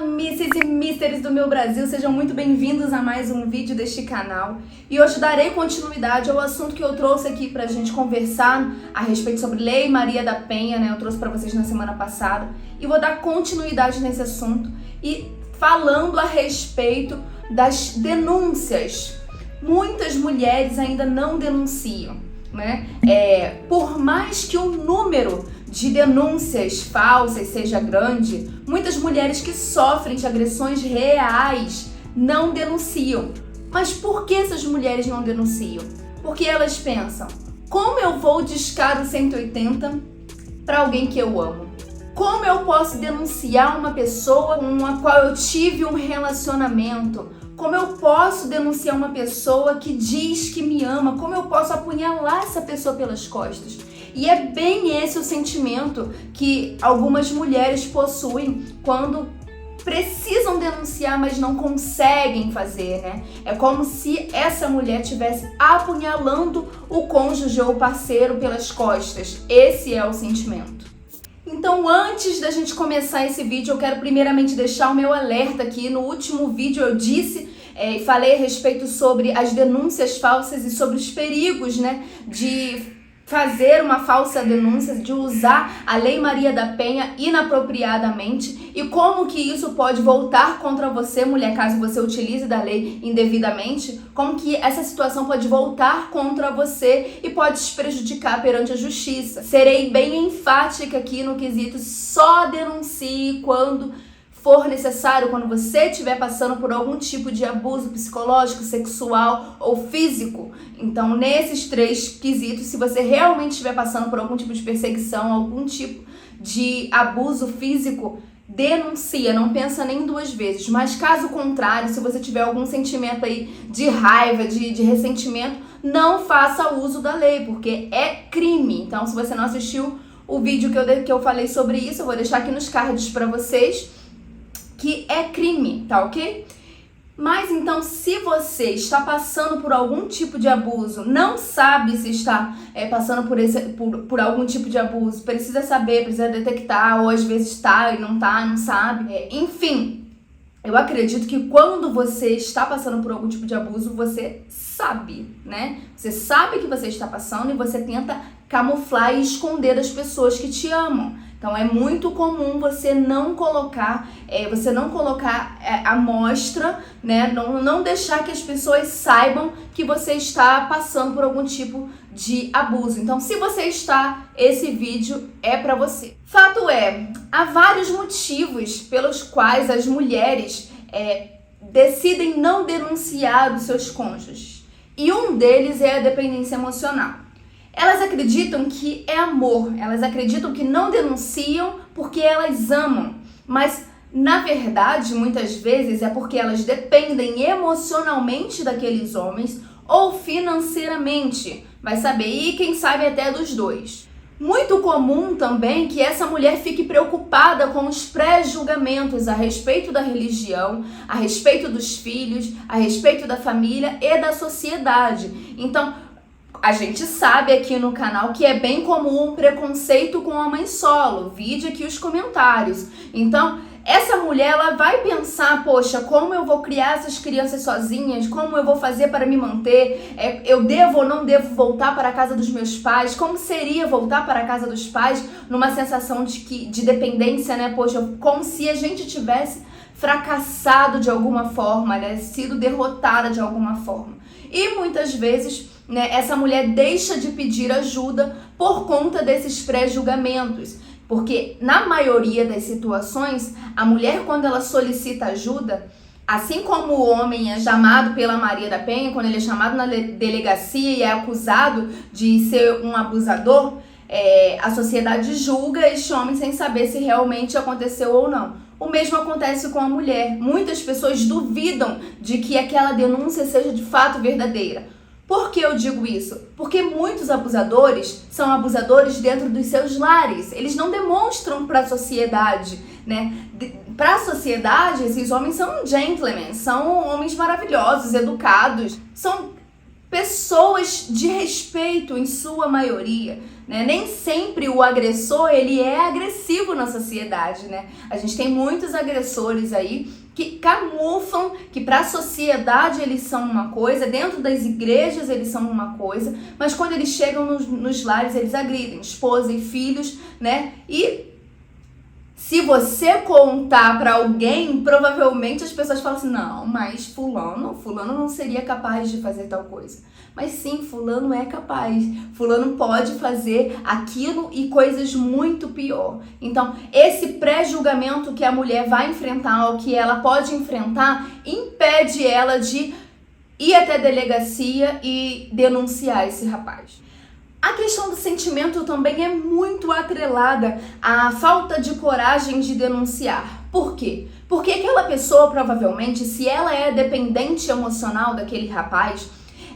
Misses e Misters do meu Brasil, sejam muito bem-vindos a mais um vídeo deste canal. E hoje darei continuidade ao assunto que eu trouxe aqui pra gente conversar a respeito sobre Lei Maria da Penha, né? Eu trouxe pra vocês na semana passada e vou dar continuidade nesse assunto e falando a respeito das denúncias. Muitas mulheres ainda não denunciam, né? Por mais que o número de denúncias falsas seja grande, muitas mulheres que sofrem de agressões reais não denunciam. Mas por que essas mulheres não denunciam? Porque elas pensam: como eu vou discar o 180 para alguém que eu amo? Como eu posso denunciar uma pessoa com a qual eu tive um relacionamento? Como eu posso denunciar uma pessoa que diz que me ama? Como eu posso apunhalar essa pessoa pelas costas? E é bem esse o sentimento que algumas mulheres possuem quando precisam denunciar, mas não conseguem fazer, né? É como se essa mulher estivesse apunhalando o cônjuge ou o parceiro pelas costas. Esse é o sentimento. Então, antes da gente começar esse vídeo, eu quero primeiramente deixar o meu alerta aqui. No último vídeo eu disse e falei a respeito sobre as denúncias falsas e sobre os perigos, né, de fazer uma falsa denúncia, de usar a Lei Maria da Penha inapropriadamente e como que isso pode voltar contra você, mulher, caso você utilize da lei indevidamente, como que essa situação pode voltar contra você e pode te prejudicar perante a justiça. Serei bem enfática aqui no quesito: só denuncie quando for necessário, quando você estiver passando por algum tipo de abuso psicológico, sexual ou físico. Então, nesses três quesitos, se você realmente estiver passando por algum tipo de perseguição, algum tipo de abuso físico, denuncia, não pensa nem duas vezes. Mas caso contrário, se você tiver algum sentimento aí de raiva, de ressentimento, não faça uso da lei, porque é crime. Então, se você não assistiu o vídeo que eu falei sobre isso, eu vou deixar aqui nos cards pra vocês, que é crime, tá ok? Mas então, se você está passando por algum tipo de abuso, não sabe se está passando por algum tipo de abuso, precisa saber, precisa detectar, ou às vezes está e não tá, não sabe. Enfim, eu acredito que quando você está passando por algum tipo de abuso, você sabe, né? Você sabe que você está passando e você tenta camuflar e esconder das pessoas que te amam. Então é muito comum você não colocar à mostra, né? Não deixar que as pessoas saibam que você está passando por algum tipo de abuso. Então, se você está, esse vídeo é para você. Fato é, há vários motivos pelos quais as mulheres decidem não denunciar os seus cônjuges. E um deles é a dependência emocional. Elas acreditam que é amor, elas acreditam que não denunciam porque elas amam, mas na verdade, muitas vezes é porque elas dependem emocionalmente daqueles homens ou financeiramente, vai saber, e quem sabe até dos dois. Muito comum também que essa mulher fique preocupada com os pré-julgamentos a respeito da religião, a respeito dos filhos, a respeito da família e da sociedade. Então, a gente sabe aqui no canal que é bem comum um preconceito com a mãe solo. Vide aqui os comentários. Então, essa mulher, ela vai pensar: poxa, como eu vou criar essas crianças sozinhas? Como eu vou fazer para me manter? Eu devo ou não devo voltar para a casa dos meus pais? Como seria voltar para a casa dos pais numa sensação de dependência, né? Poxa, como se a gente tivesse fracassado de alguma forma, né? Sido derrotada de alguma forma. E muitas vezes, né, essa mulher deixa de pedir ajuda por conta desses pré-julgamentos. Porque na maioria das situações, a mulher, quando ela solicita ajuda, assim como o homem é chamado pela Maria da Penha, quando ele é chamado na delegacia e é acusado de ser um abusador, a sociedade julga este homem sem saber se realmente aconteceu ou não. O mesmo acontece com a mulher. Muitas pessoas duvidam de que aquela denúncia seja de fato verdadeira. Por que eu digo isso? Porque muitos abusadores são abusadores dentro dos seus lares. Eles não demonstram para a sociedade, né? Para a sociedade, esses homens são gentlemen, são homens maravilhosos, educados, são pessoas de respeito em sua maioria, né? Nem sempre o agressor, ele é agressivo na sociedade, né? A gente tem muitos agressores aí que camuflam que para a sociedade eles são uma coisa, dentro das igrejas eles são uma coisa, mas quando eles chegam nos lares eles agridem esposa e filhos, né? E se você contar para alguém, provavelmente as pessoas falam assim, não, mas fulano não seria capaz de fazer tal coisa. Mas sim, fulano é capaz. Fulano pode fazer aquilo e coisas muito pior. Então, esse pré-julgamento que a mulher vai enfrentar, ou que ela pode enfrentar, impede ela de ir até a delegacia e denunciar esse rapaz. A questão do sentimento também é muito atrelada à falta de coragem de denunciar. Por quê? Porque aquela pessoa, provavelmente, se ela é dependente emocional daquele rapaz,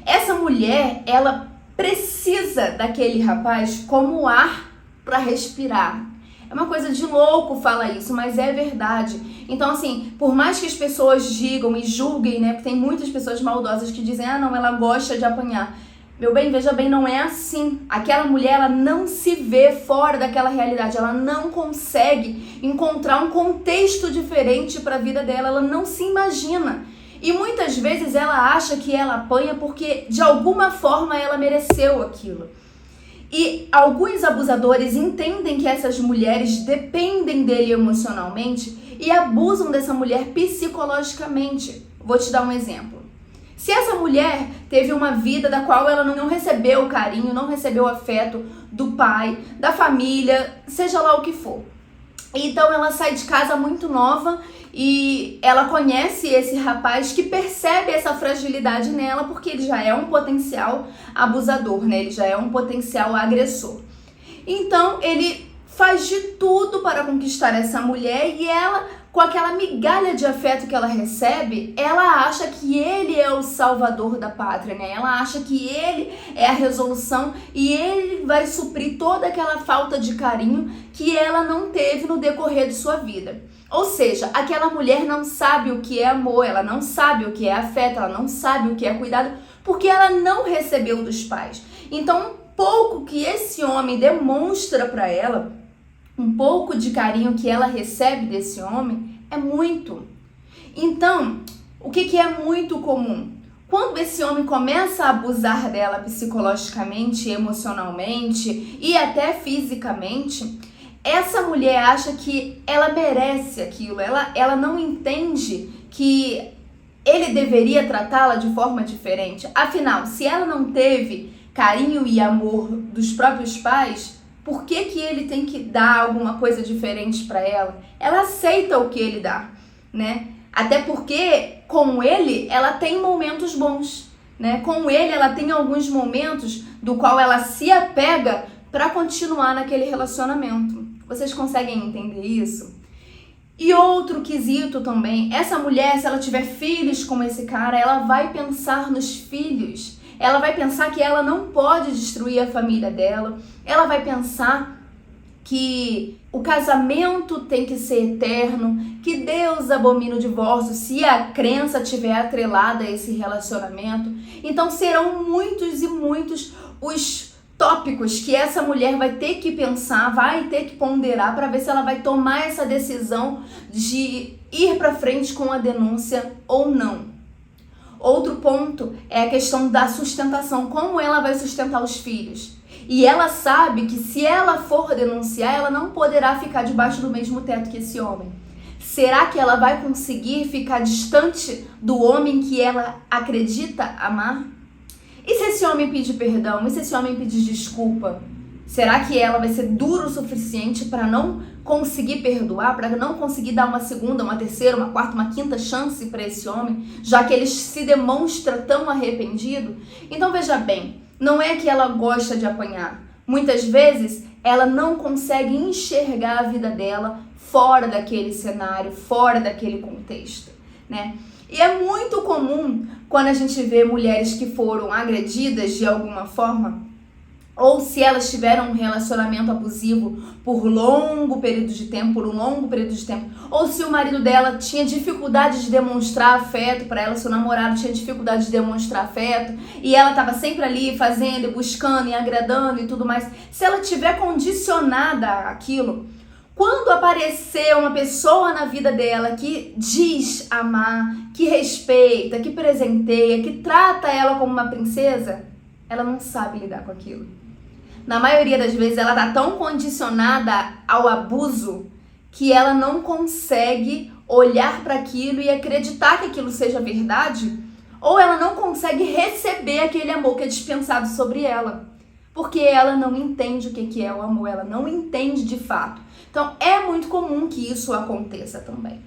essa mulher, ela precisa daquele rapaz como ar para respirar. É uma coisa de louco falar isso, mas é verdade. Então, assim, por mais que as pessoas digam e julguem, né? Porque tem muitas pessoas maldosas que dizem, ah, não, ela gosta de apanhar. Meu bem, veja bem, não é assim. Aquela mulher, ela não se vê fora daquela realidade. Ela não consegue encontrar um contexto diferente para a vida dela. Ela não se imagina. E muitas vezes ela acha que ela apanha porque, de alguma forma, ela mereceu aquilo. E alguns abusadores entendem que essas mulheres dependem dele emocionalmente e abusam dessa mulher psicologicamente. Vou te dar um exemplo. Se essa mulher teve uma vida da qual ela não recebeu carinho, não recebeu afeto do pai, da família, seja lá o que for. Então ela sai de casa muito nova e ela conhece esse rapaz que percebe essa fragilidade nela porque ele já é um potencial abusador, né? Ele já é um potencial agressor. Então ele faz de tudo para conquistar essa mulher e ela, com aquela migalha de afeto que ela recebe, ela acha que ele é o salvador da pátria, né? Ela acha que ele é a resolução e ele vai suprir toda aquela falta de carinho que ela não teve no decorrer de sua vida. Ou seja, aquela mulher não sabe o que é amor, ela não sabe o que é afeto, ela não sabe o que é cuidado, porque ela não recebeu dos pais. Então, um pouco que esse homem demonstra para ela, um pouco de carinho que ela recebe desse homem, é muito. Então, o que é muito comum? Quando esse homem começa a abusar dela psicologicamente, emocionalmente e até fisicamente, essa mulher acha que ela merece aquilo, ela não entende que ele deveria tratá-la de forma diferente. Afinal, se ela não teve carinho e amor dos próprios pais, por que ele tem que dar alguma coisa diferente para ela? Ela aceita o que ele dá, né? Até porque com ele ela tem momentos bons, né? Com ele ela tem alguns momentos do qual ela se apega para continuar naquele relacionamento. Vocês conseguem entender isso? E outro quesito também, essa mulher, se ela tiver filhos com esse cara, ela vai pensar nos filhos. Ela vai pensar que ela não pode destruir a família dela. Ela vai pensar que o casamento tem que ser eterno, que Deus abomina o divórcio se a crença estiver atrelada a esse relacionamento. Então serão muitos e muitos os tópicos que essa mulher vai ter que pensar, vai ter que ponderar para ver se ela vai tomar essa decisão de ir para frente com a denúncia ou não. Outro ponto é a questão da sustentação, como ela vai sustentar os filhos. E ela sabe que se ela for denunciar, ela não poderá ficar debaixo do mesmo teto que esse homem. Será que ela vai conseguir ficar distante do homem que ela acredita amar? E se esse homem pedir perdão? E se esse homem pedir desculpa? Será que ela vai ser dura o suficiente para não conseguir perdoar, para não conseguir dar uma segunda, uma terceira, uma quarta, uma quinta chance para esse homem, já que ele se demonstra tão arrependido? Então veja bem, não é que ela gosta de apanhar. Muitas vezes ela não consegue enxergar a vida dela fora daquele cenário, fora daquele contexto, né? E é muito comum quando a gente vê mulheres que foram agredidas de alguma forma, ou se elas tiveram um relacionamento abusivo por um longo período de tempo, ou se o marido dela tinha dificuldade de demonstrar afeto para ela, seu namorado tinha dificuldade de demonstrar afeto, e ela estava sempre ali fazendo, e buscando, e agradando e tudo mais. Se ela tiver condicionada àquilo, quando aparecer uma pessoa na vida dela que diz amar, que respeita, que presenteia, que trata ela como uma princesa, ela não sabe lidar com aquilo. Na maioria das vezes ela tá tão condicionada ao abuso que ela não consegue olhar para aquilo e acreditar que aquilo seja verdade, ou ela não consegue receber aquele amor que é dispensado sobre ela, porque ela não entende o que é o amor, ela não entende de fato. Então é muito comum que isso aconteça também.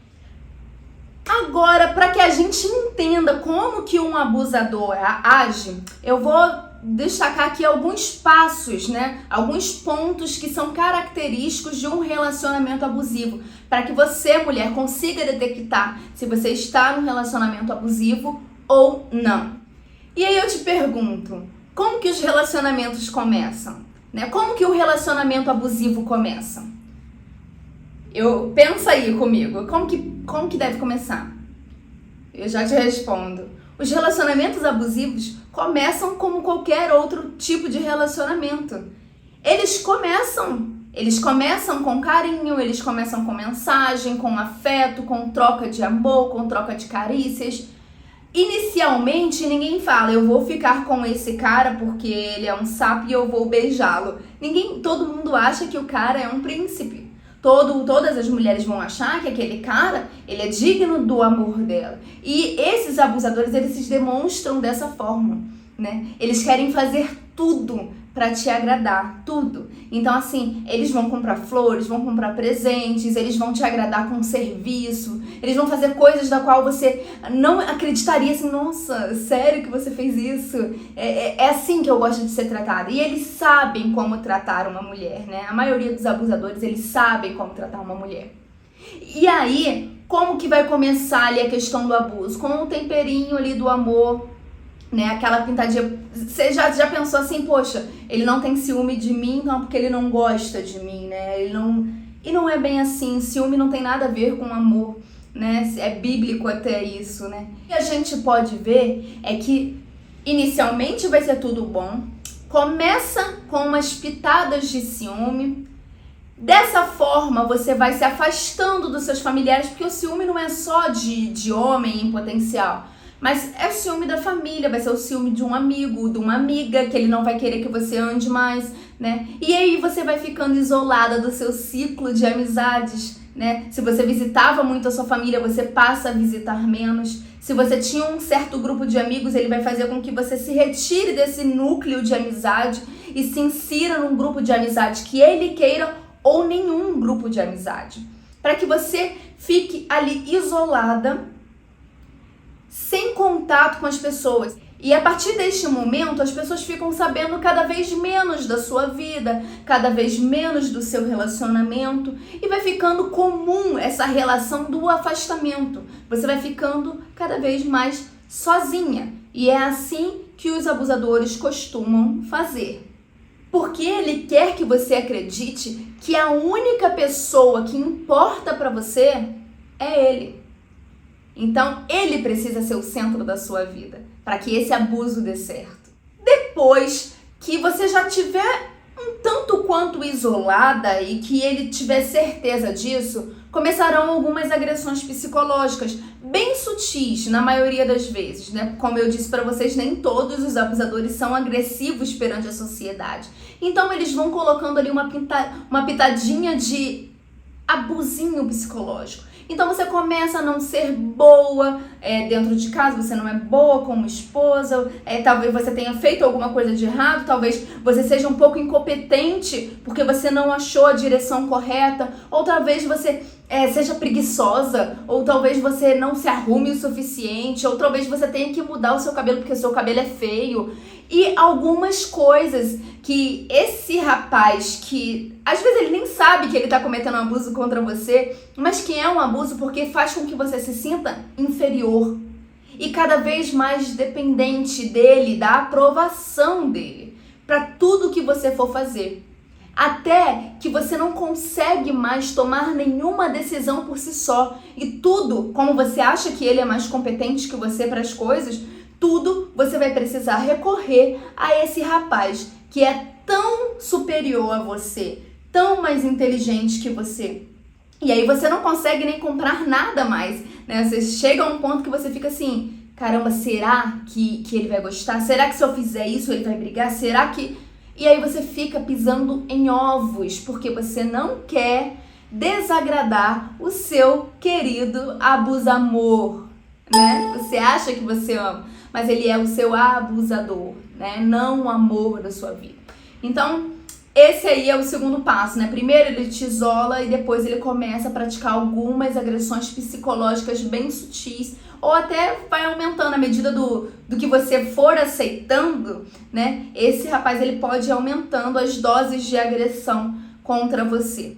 Agora, para que a gente entenda como que um abusador age, eu vou destacar aqui alguns passos, né? Alguns pontos que são característicos de um relacionamento abusivo, para que você, mulher, consiga detectar se você está num relacionamento abusivo ou não. E aí eu te pergunto, como que os relacionamentos começam? Né? Como que o relacionamento abusivo começa? Pensa aí comigo, como que deve começar? Eu já te respondo. Os relacionamentos abusivos começam como qualquer outro tipo de relacionamento. Eles começam com carinho, eles começam com mensagem, com afeto, com troca de amor, com troca de carícias. Inicialmente, ninguém fala, eu vou ficar com esse cara porque ele é um sapo e eu vou beijá-lo. Todo mundo acha que o cara é um príncipe. Todas as mulheres vão achar que aquele cara, ele é digno do amor dela. E esses abusadores, eles se demonstram dessa forma, né? Eles querem fazer tudo para te agradar, tudo. Então, assim, eles vão comprar flores, vão comprar presentes, eles vão te agradar com serviço, eles vão fazer coisas da qual você não acreditaria, assim, nossa, sério que você fez isso? É assim que eu gosto de ser tratada. E eles sabem como tratar uma mulher, né? A maioria dos abusadores, eles sabem como tratar uma mulher. E aí, como que vai começar ali a questão do abuso? Com o temperinho ali do amor, né, aquela pintadinha. Você já pensou assim, poxa, ele não tem ciúme de mim, então porque ele não gosta de mim, né? E não é bem assim, ciúme não tem nada a ver com amor, né? É bíblico até isso, né? O que a gente pode ver é que inicialmente vai ser tudo bom, começa com umas pitadas de ciúme. Dessa forma, você vai se afastando dos seus familiares, porque o ciúme não é só de homem em potencial, mas é o ciúme da família, vai ser o ciúme de um amigo, de uma amiga, que ele não vai querer que você ande mais, né? E aí você vai ficando isolada do seu ciclo de amizades, né? Se você visitava muito a sua família, você passa a visitar menos. Se você tinha um certo grupo de amigos, ele vai fazer com que você se retire desse núcleo de amizade e se insira num grupo de amizade que ele queira ou nenhum grupo de amizade. Para que você fique ali isolada, sem contato com as pessoas. E a partir deste momento, as pessoas ficam sabendo cada vez menos da sua vida, cada vez menos do seu relacionamento, e vai ficando comum essa relação do afastamento. Você vai ficando cada vez mais sozinha. E é assim que os abusadores costumam fazer. Porque ele quer que você acredite que a única pessoa que importa para você é ele. Então, ele precisa ser o centro da sua vida, para que esse abuso dê certo. Depois que você já tiver um tanto quanto isolada e que ele tiver certeza disso, começarão algumas agressões psicológicas, bem sutis na maioria das vezes, né? Como eu disse para vocês, nem todos os abusadores são agressivos perante a sociedade. Então, eles vão colocando ali uma pitadinha de abusinho psicológico. Então você começa a não ser boa dentro de casa, você não é boa como esposa, talvez você tenha feito alguma coisa de errado, talvez você seja um pouco incompetente porque você não achou a direção correta, ou talvez você seja preguiçosa, ou talvez você não se arrume o suficiente, ou talvez você tenha que mudar o seu cabelo porque o seu cabelo é feio. E algumas coisas que esse rapaz, que às vezes ele nem sabe que ele tá cometendo um abuso contra você, mas que é um abuso porque faz com que você se sinta inferior e cada vez mais dependente dele, da aprovação dele. para tudo que você for fazer. Até que você não consegue mais tomar nenhuma decisão por si só. E tudo, como você acha que ele é mais competente que você para as coisas, tudo você vai precisar recorrer a esse rapaz que é tão superior a você, tão mais inteligente que você. E aí você não consegue nem comprar nada mais, né? Você chega a um ponto que você fica assim, caramba, será que ele vai gostar? Será que se eu fizer isso ele vai brigar? Será que... E aí você fica pisando em ovos, porque você não quer desagradar o seu querido abusamor, né? Você acha que você ama, mas ele é o seu abusador, né? Não o amor da sua vida. Então, esse aí é o segundo passo, né? Primeiro ele te isola e depois ele começa a praticar algumas agressões psicológicas bem sutis, ou até vai aumentando à medida do que você for aceitando, né? Esse rapaz, ele pode ir aumentando as doses de agressão contra você.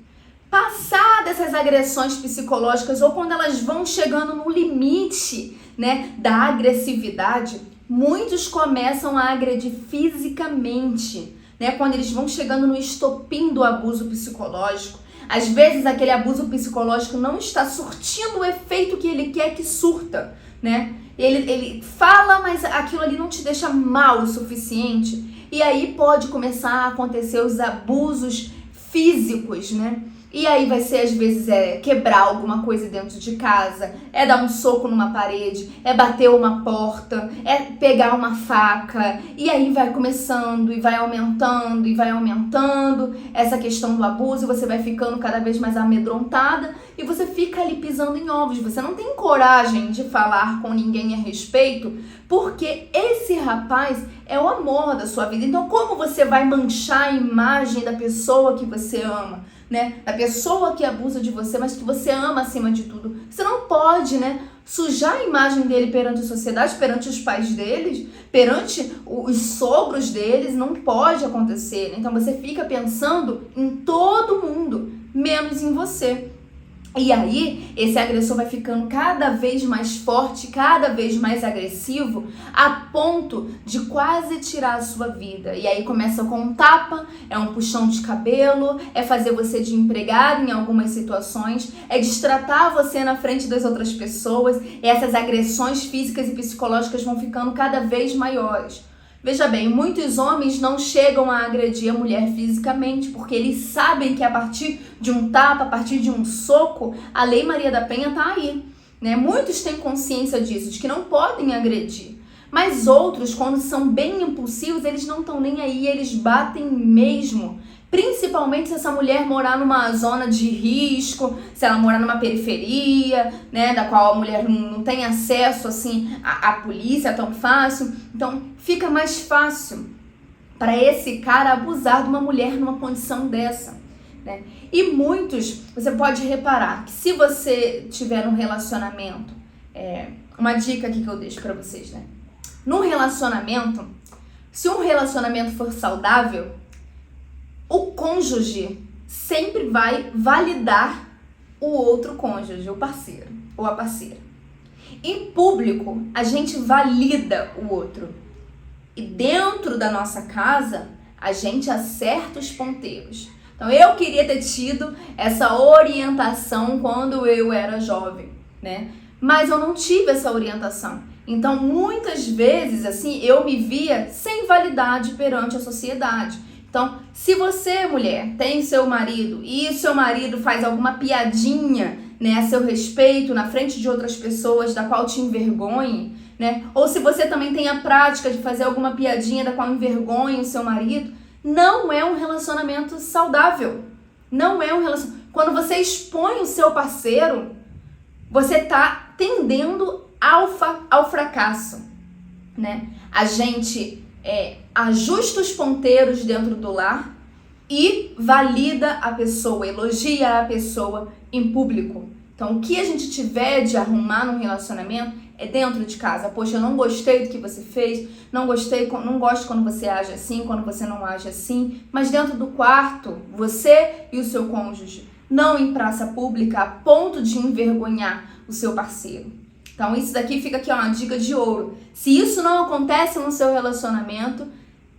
Passar dessas agressões psicológicas, ou quando elas vão chegando no limite, né, da agressividade, muitos começam a agredir fisicamente, né? Quando eles vão chegando no estopim do abuso psicológico. Às vezes aquele abuso psicológico não está surtindo o efeito que ele quer que surta, né? Ele fala, mas aquilo ali não te deixa mal o suficiente. E aí pode começar a acontecer os abusos físicos, né? E aí vai ser, às vezes, quebrar alguma coisa dentro de casa, é dar um soco numa parede, é bater uma porta, é pegar uma faca. E aí vai começando e vai aumentando essa questão do abuso, e você vai ficando cada vez mais amedrontada e você fica ali pisando em ovos. Você não tem coragem de falar com ninguém a respeito, porque esse rapaz é o amor da sua vida. Então, como você vai manchar a imagem da pessoa que você ama, né? Da pessoa que abusa de você, mas que você ama acima de tudo? Você não pode, né, sujar a imagem dele perante a sociedade, perante os pais deles, perante os sogros deles. Não pode acontecer, né? Então você fica pensando em todo mundo, menos em você. E aí, esse agressor vai ficando cada vez mais forte, cada vez mais agressivo, a ponto de quase tirar a sua vida. E aí começa com um tapa, é um puxão de cabelo, é fazer você de empregado em algumas situações, é destratar você na frente das outras pessoas. E essas agressões físicas e psicológicas vão ficando cada vez maiores. Veja bem, muitos homens não chegam a agredir a mulher fisicamente, porque eles sabem que a partir de um tapa, a partir de um soco, a Lei Maria da Penha tá aí, né? Muitos têm consciência disso, de que não podem agredir. Mas outros, quando são bem impulsivos, eles não estão nem aí, eles batem mesmo. Principalmente se essa mulher morar numa zona de risco, se ela morar numa periferia, né, da qual a mulher não tem acesso assim à polícia tão fácil. Então fica mais fácil para esse cara abusar de uma mulher numa condição dessa, né? E muitos, você pode reparar que se você tiver um relacionamento, uma dica aqui que eu deixo para vocês, né? Num relacionamento, se um relacionamento for saudável, o cônjuge sempre vai validar o outro cônjuge, o parceiro ou a parceira. Em público, a gente valida o outro. E dentro da nossa casa, a gente acerta os ponteiros. Então, eu queria ter tido essa orientação quando eu era jovem, né? Mas eu não tive essa orientação. Então, muitas vezes, assim, eu me via sem validade perante a sociedade. Então, se você, mulher, tem seu marido e o seu marido faz alguma piadinha, né, a seu respeito, na frente de outras pessoas, da qual te envergonhe, né? Ou se você também tem a prática de fazer alguma piadinha da qual envergonhe o seu marido, não é um relacionamento saudável. Não é um relacionamento. Quando você expõe o seu parceiro, você está tendendo ao fracasso, né? A gente ajusta os ponteiros dentro do lar e valida a pessoa, elogia a pessoa em público. Então, o que a gente tiver de arrumar num relacionamento é dentro de casa. Poxa, eu não gostei do que você fez, não gosto quando você age assim, quando você não age assim. Mas dentro do quarto, você e o seu cônjuge, não em praça pública a ponto de envergonhar o seu parceiro. Então, isso daqui fica aqui, ó, uma dica de ouro. Se isso não acontece no seu relacionamento,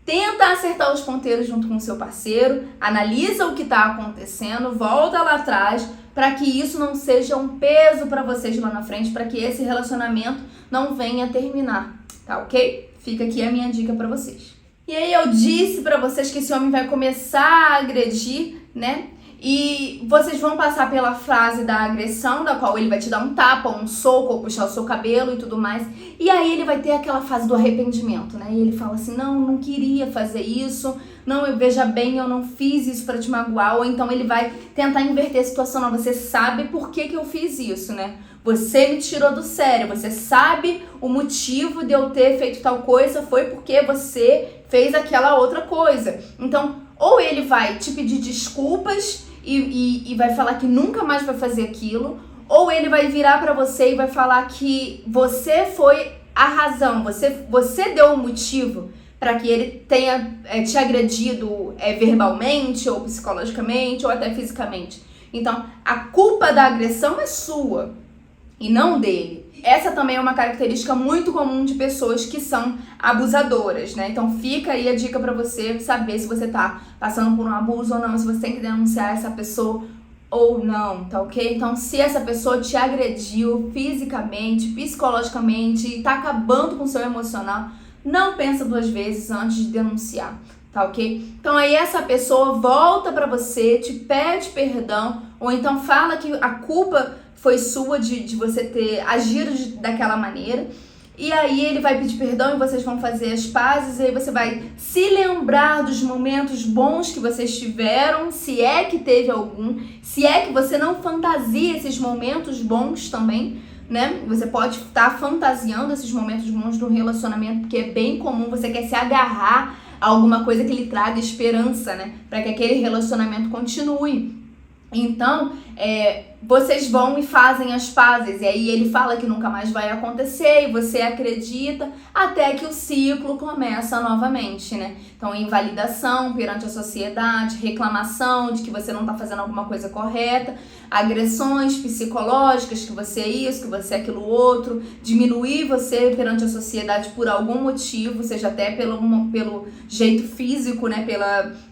tenta acertar os ponteiros junto com o seu parceiro, analisa o que está acontecendo, volta lá atrás, para que isso não seja um peso para vocês lá na frente, para que esse relacionamento não venha a terminar, tá ok? Fica aqui a minha dica para vocês. E aí eu disse para vocês que esse homem vai começar a agredir, né? E vocês vão passar pela fase da agressão, da qual ele vai te dar um tapa, um soco, ou puxar o seu cabelo e tudo mais. E aí ele vai ter aquela fase do arrependimento, né? E ele fala assim, não queria fazer isso, não, veja bem, eu não fiz isso pra te magoar. Ou então ele vai tentar inverter a situação, não, você sabe por que eu fiz isso, né? Você me tirou do sério, você sabe o motivo de eu ter feito tal coisa, foi porque você fez aquela outra coisa. Então, ou ele vai te pedir desculpas e vai falar que nunca mais vai fazer aquilo, ou ele vai virar pra você e vai falar que você foi a razão, você deu o motivo para que ele tenha te agredido verbalmente, ou psicologicamente, ou até fisicamente. Então, a culpa da agressão é sua e não dele. Essa também é uma característica muito comum de pessoas que são abusadoras, né? Então fica aí a dica pra você saber se você tá passando por um abuso ou não, se você tem que denunciar essa pessoa ou não, tá ok? Então se essa pessoa te agrediu fisicamente, psicologicamente e tá acabando com o seu emocional, não pensa duas vezes antes de denunciar, tá ok? Então aí essa pessoa volta pra você, te pede perdão, ou então fala que a culpa foi sua de você ter agido daquela maneira. E aí ele vai pedir perdão e vocês vão fazer as pazes. E aí você vai se lembrar dos momentos bons que vocês tiveram, se é que teve algum. Se é que você não fantasia esses momentos bons também, né? Você pode estar fantasiando esses momentos bons do relacionamento, porque é bem comum, você quer se agarrar a alguma coisa que lhe traga esperança, né? Para que aquele relacionamento continue. Então, vocês vão e fazem as pazes, e aí ele fala que nunca mais vai acontecer, e você acredita, até que o ciclo começa novamente, né? Então, invalidação perante a sociedade, reclamação de que você não tá fazendo alguma coisa correta, agressões psicológicas, que você é isso, que você é aquilo outro, diminuir você perante a sociedade por algum motivo, seja até pelo jeito físico, né?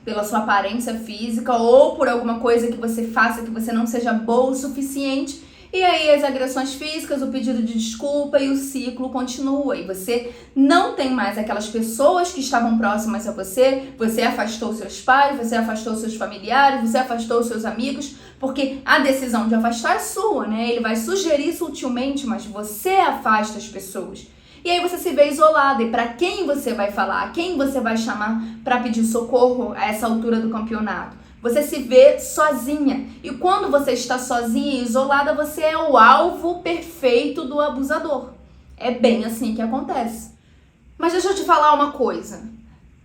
Pela sua aparência física, ou por alguma coisa que você faça que você não seja boa o suficiente. E aí as agressões físicas, o pedido de desculpa e o ciclo continua. E você não tem mais aquelas pessoas que estavam próximas a você, você afastou seus pais, você afastou seus familiares, você afastou seus amigos, porque a decisão de afastar é sua, né? Ele vai sugerir sutilmente, mas você afasta as pessoas. E aí você se vê isolada, e para quem você vai falar, quem você vai chamar para pedir socorro a essa altura do campeonato? Você se vê sozinha. E quando você está sozinha e isolada, você é o alvo perfeito do abusador. É bem assim que acontece. Mas deixa eu te falar uma coisa.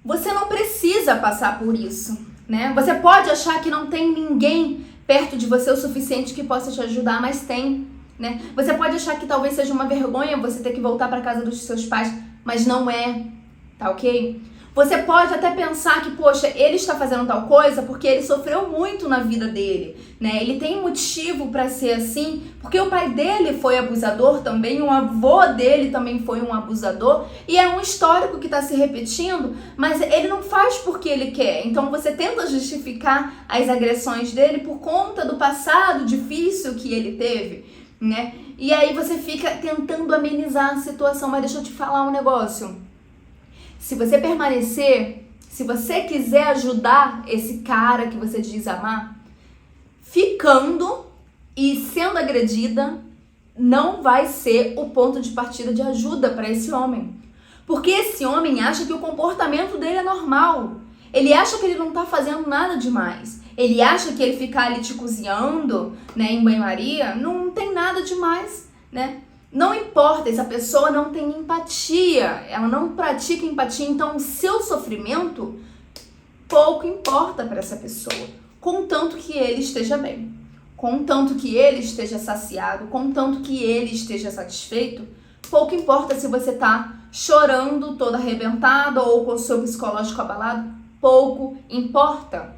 Você não precisa passar por isso, né? Você pode achar que não tem ninguém perto de você o suficiente que possa te ajudar, mas tem, né? Você pode achar que talvez seja uma vergonha você ter que voltar para casa dos seus pais, mas não é, tá ok? Você pode até pensar que, poxa, ele está fazendo tal coisa porque ele sofreu muito na vida dele, né? Ele tem motivo para ser assim, porque o pai dele foi abusador também, o avô dele também foi um abusador, e é um histórico que está se repetindo, mas ele não faz porque ele quer. Então você tenta justificar as agressões dele por conta do passado difícil que ele teve, né? E aí você fica tentando amenizar a situação, mas deixa eu te falar um negócio. Se você permanecer, se você quiser ajudar esse cara que você diz amar, ficando e sendo agredida, não vai ser o ponto de partida de ajuda para esse homem. Porque esse homem acha que o comportamento dele é normal. Ele acha que ele não tá fazendo nada demais. Ele acha que ele ficar ali te cozinhando, né, em banho-maria, não tem nada demais, né? Não importa, essa pessoa não tem empatia, ela não pratica empatia, então o seu sofrimento pouco importa para essa pessoa, contanto que ele esteja bem, contanto que ele esteja saciado, contanto que ele esteja satisfeito, pouco importa se você tá chorando toda arrebentada ou com o seu psicológico abalado, pouco importa.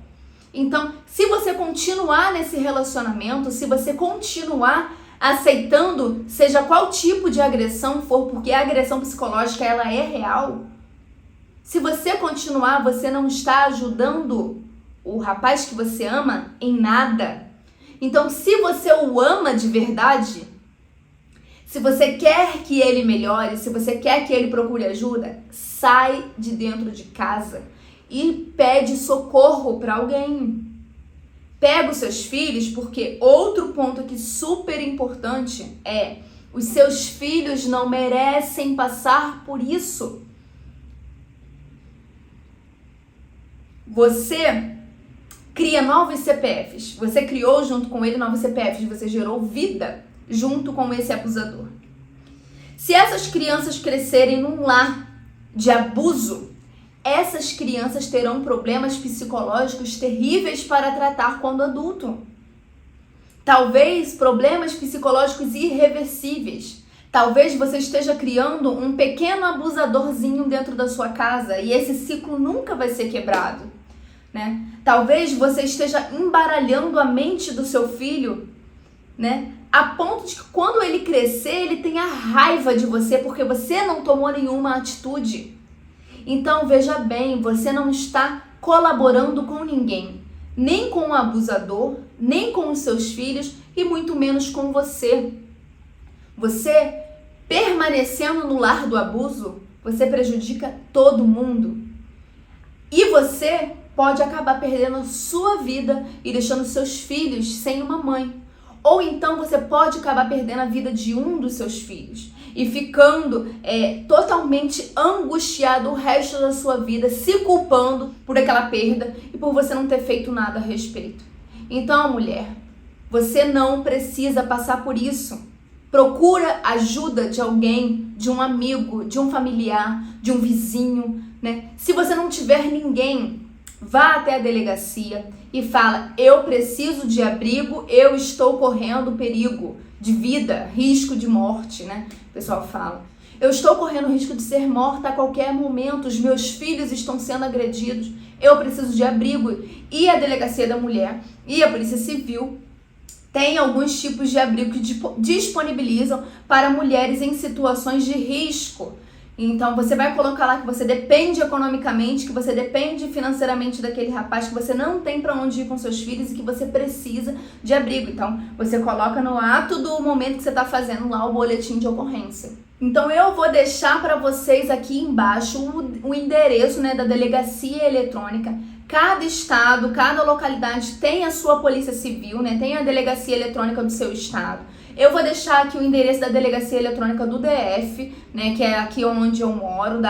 Então, se você continuar nesse relacionamento, se você continuar aceitando seja qual tipo de agressão for, porque a agressão psicológica ela é real, Se você continuar, você não está ajudando o rapaz que você ama em nada. Então, se você o ama de verdade, se você quer que ele melhore, se você quer que ele procure ajuda, sai de dentro de casa e pede socorro para alguém. Pega os seus filhos, porque outro ponto aqui super importante é: os seus filhos não merecem passar por isso. Você cria novos CPFs, você criou junto com ele novos CPFs, você gerou vida junto com esse abusador. Se essas crianças crescerem num lar de abuso, essas crianças terão problemas psicológicos terríveis para tratar quando adulto. Talvez problemas psicológicos irreversíveis. Talvez você esteja criando um pequeno abusadorzinho dentro da sua casa e esse ciclo nunca vai ser quebrado, né? Talvez você esteja embaralhando a mente do seu filho, né? A ponto de que quando ele crescer, ele tenha raiva de você porque você não tomou nenhuma atitude. Então, veja bem, você não está colaborando com ninguém, nem com o abusador, nem com os seus filhos e muito menos com você. Você permanecendo no lar do abuso, você prejudica todo mundo. E você pode acabar perdendo a sua vida e deixando seus filhos sem uma mãe. Ou então você pode acabar perdendo a vida de um dos seus filhos e ficando totalmente angustiado o resto da sua vida, se culpando por aquela perda e por você não ter feito nada a respeito. Então, mulher, você não precisa passar por isso. Procura ajuda de alguém, de um amigo, de um familiar, de um vizinho, né? Se você não tiver ninguém, vá até a delegacia e fala: eu preciso de abrigo, eu estou correndo perigo de vida, risco de morte, né? O pessoal fala: eu estou correndo risco de ser morta a qualquer momento, os meus filhos estão sendo agredidos, eu preciso de abrigo. E a delegacia da mulher e a polícia civil tem alguns tipos de abrigo que disponibilizam para mulheres em situações de risco. Então, você vai colocar lá que você depende economicamente, que você depende financeiramente daquele rapaz, que você não tem para onde ir com seus filhos e que você precisa de abrigo. Então, você coloca no ato do momento que você está fazendo lá o boletim de ocorrência. Então, eu vou deixar para vocês aqui embaixo o endereço, né, da delegacia eletrônica. Cada estado, cada localidade tem a sua polícia civil, né, tem a delegacia eletrônica do seu estado. Eu vou deixar aqui o endereço da delegacia eletrônica do DF, né, que é aqui onde eu moro,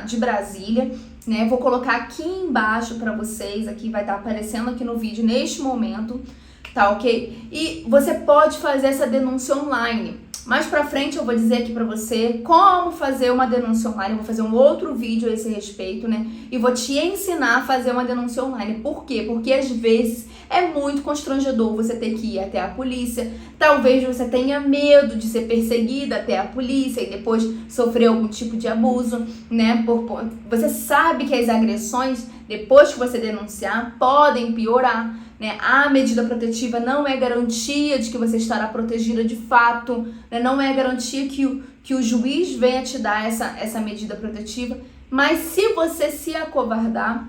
de Brasília, né? Vou colocar aqui embaixo para vocês, aqui vai estar aparecendo aqui no vídeo neste momento, tá ok? E você pode fazer essa denúncia online. Mais pra frente eu vou dizer aqui pra você como fazer uma denúncia online. Eu vou fazer um outro vídeo a esse respeito, né? E vou te ensinar a fazer uma denúncia online. Por quê? Porque às vezes é muito constrangedor você ter que ir até a polícia. Talvez você tenha medo de ser perseguida até a polícia e depois sofrer algum tipo de abuso, né? Você sabe que as agressões, depois que você denunciar, podem piorar, né? A medida protetiva não é garantia de que você estará protegida de fato, né? Não é garantia que o juiz venha te dar essa medida protetiva, mas se você se acovardar,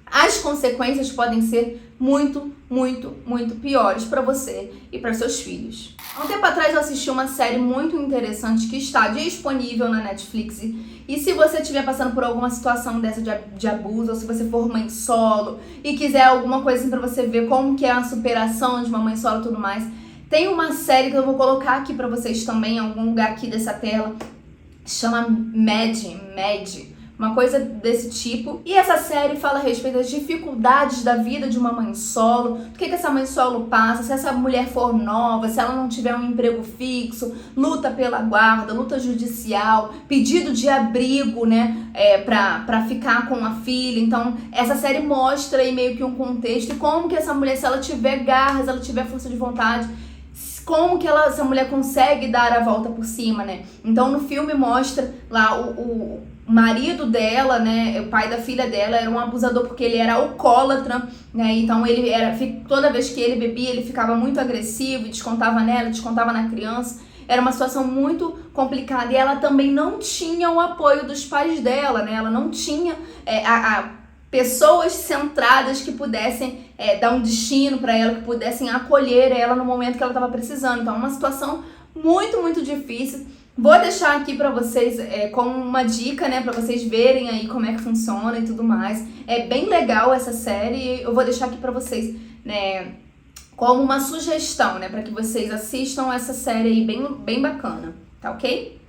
as consequências podem ser muito, muito, muito piores para você e para seus filhos. Há um tempo atrás eu assisti uma série muito interessante que está disponível na Netflix. E se você estiver passando por alguma situação dessa de abuso, ou se você for mãe solo e quiser alguma coisa assim para você ver como que é a superação de uma mãe solo e tudo mais, tem uma série que eu vou colocar aqui para vocês também, em algum lugar aqui dessa tela, chama Mad, uma coisa desse tipo. E essa série fala a respeito das dificuldades da vida de uma mãe solo, do que essa mãe solo passa, se essa mulher for nova, se ela não tiver um emprego fixo, luta pela guarda, luta judicial, pedido de abrigo, né, pra ficar com a filha. Então, essa série mostra aí meio que um contexto e como que essa mulher, se ela tiver garras, ela tiver força de vontade, como que essa mulher consegue dar a volta por cima, né? Então, no filme mostra lá o marido dela, né, o pai da filha dela, era um abusador porque ele era alcoólatra, né? Então toda vez que ele bebia, ele ficava muito agressivo e descontava nela, descontava na criança. era uma situação muito complicada e ela também não tinha o apoio dos pais dela, né? Ela não tinha pessoas centradas que pudessem dar um destino para ela, que pudessem acolher ela no momento que ela estava precisando. Então, é uma situação muito, muito difícil. Vou deixar aqui para vocês como uma dica, né, para vocês verem aí como é que funciona e tudo mais. É bem legal essa série, eu vou deixar aqui para vocês, né, como uma sugestão, né, para que vocês assistam essa série aí bem bacana, tá ok?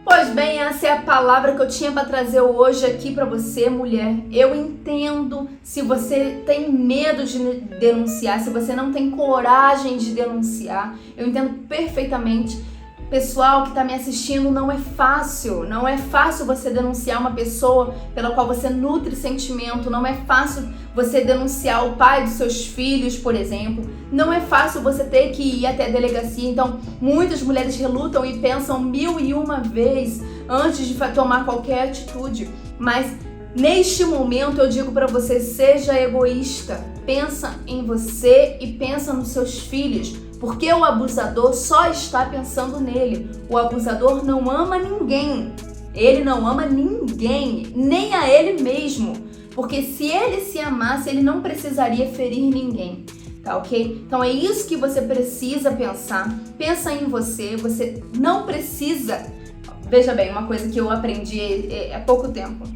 Pois bem, essa é a palavra que eu tinha para trazer hoje aqui para você, mulher. Eu entendo se você tem medo de denunciar, se você não tem coragem de denunciar. Eu entendo perfeitamente. Pessoal que está me assistindo, não é fácil você denunciar uma pessoa pela qual você nutre sentimento, não é fácil você denunciar o pai dos seus filhos, por exemplo, não é fácil você ter que ir até a delegacia. Então, muitas mulheres relutam e pensam 1001 vezes antes de tomar qualquer atitude, mas neste momento eu digo para você, seja egoísta, pensa em você e pensa nos seus filhos. Porque o abusador só está pensando nele. O abusador não ama ninguém. Ele não ama ninguém, nem a ele mesmo. Porque se ele se amasse, ele não precisaria ferir ninguém. Tá ok? Então é isso que você precisa pensar. Pensa em você. Você não precisa... Veja bem, uma coisa que eu aprendi há pouco tempo.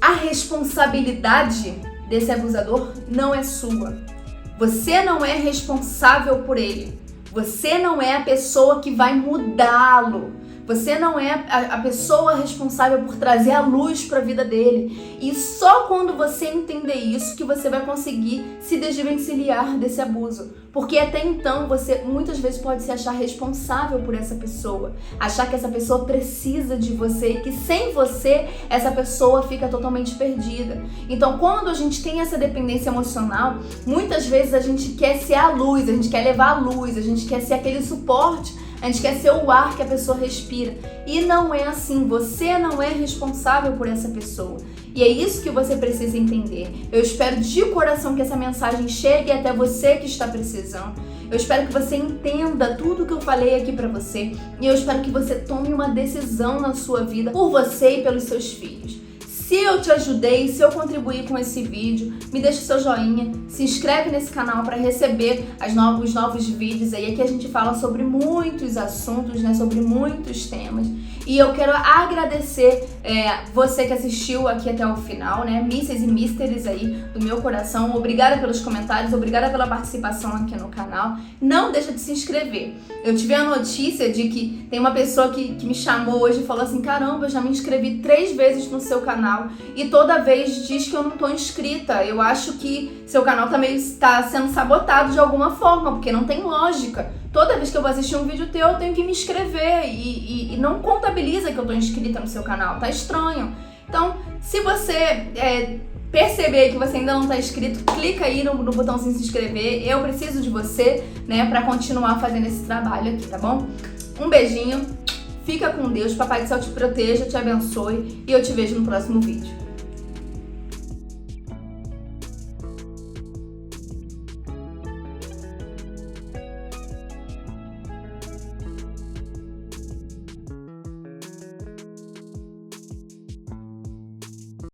A responsabilidade desse abusador não é sua. Você não é responsável por ele. Você não é a pessoa que vai mudá-lo. Você não é a pessoa responsável por trazer a luz para a vida dele. E só quando você entender isso que você vai conseguir se desvencilhar desse abuso. Porque até então você muitas vezes pode se achar responsável por essa pessoa. Achar que essa pessoa precisa de você e que sem você essa pessoa fica totalmente perdida. Então quando a gente tem essa dependência emocional, muitas vezes a gente quer ser a luz, a gente quer levar a luz, a gente quer ser aquele suporte. A gente quer ser o ar que a pessoa respira. E não é assim. Você não é responsável por essa pessoa. E é isso que você precisa entender. Eu espero de coração que essa mensagem chegue até você que está precisando. Eu espero que você entenda tudo que eu falei aqui pra você. E eu espero que você tome uma decisão na sua vida por você e pelos seus filhos. Se eu te ajudei, se eu contribuí com esse vídeo, me deixa o seu joinha, se inscreve nesse canal para receber os novos vídeos aí. Aqui a gente fala sobre muitos assuntos, né, sobre muitos temas. E eu quero agradecer você que assistiu aqui até o final, né, Misses e Misteres aí do meu coração. Obrigada pelos comentários, obrigada pela participação aqui no canal. Não deixa de se inscrever. Eu tive a notícia de que tem uma pessoa que me chamou hoje e falou assim, caramba, eu já me inscrevi 3 vezes no seu canal. E toda vez diz que eu não tô inscrita. Eu acho que seu canal tá sendo sabotado de alguma forma, porque não tem lógica. Toda vez que eu vou assistir um vídeo teu, eu tenho que me inscrever e não contabiliza que eu tô inscrita no seu canal. Tá estranho. Então, se você perceber que você ainda não tá inscrito, clica aí no botãozinho se inscrever. Eu preciso de você, né, pra continuar fazendo esse trabalho aqui, tá bom? Um beijinho. Fica com Deus, Papai do Céu te proteja, te abençoe e eu te vejo no próximo vídeo.